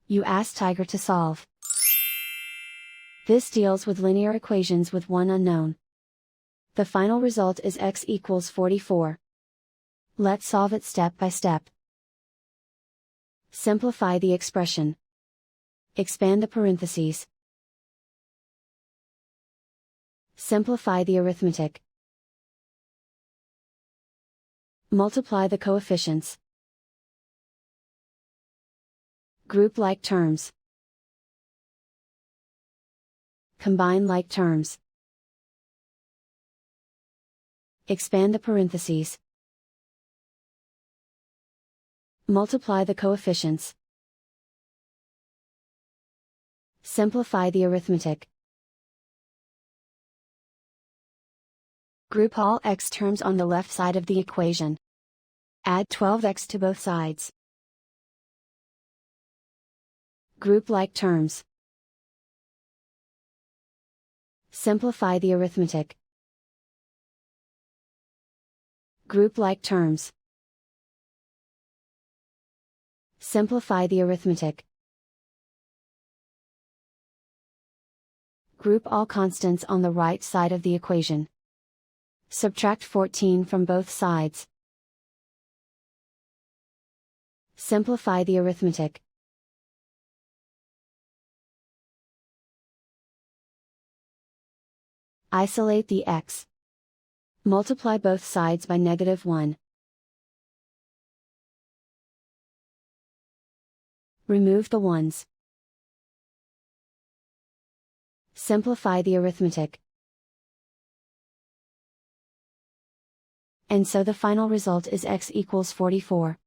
You ask Tiger to solve. This deals with linear equations with one unknown. The final result is x equals 44. Let's solve it step by step. Simplify the expression. Expand the parentheses. Simplify the arithmetic. Multiply the coefficients. Group like terms. Combine like terms. Expand the parentheses. Multiply the coefficients. Simplify the arithmetic. Group all x terms on the left side of the equation. Add 12x to both sides. Group like terms. Simplify the arithmetic. Group like terms. Simplify the arithmetic. Group all constants on the right side of the equation. Subtract 14 from both sides. Simplify the arithmetic. Isolate the x. Multiply both sides by -1. Remove the ones. Simplify the arithmetic. And so the final result is x equals 44.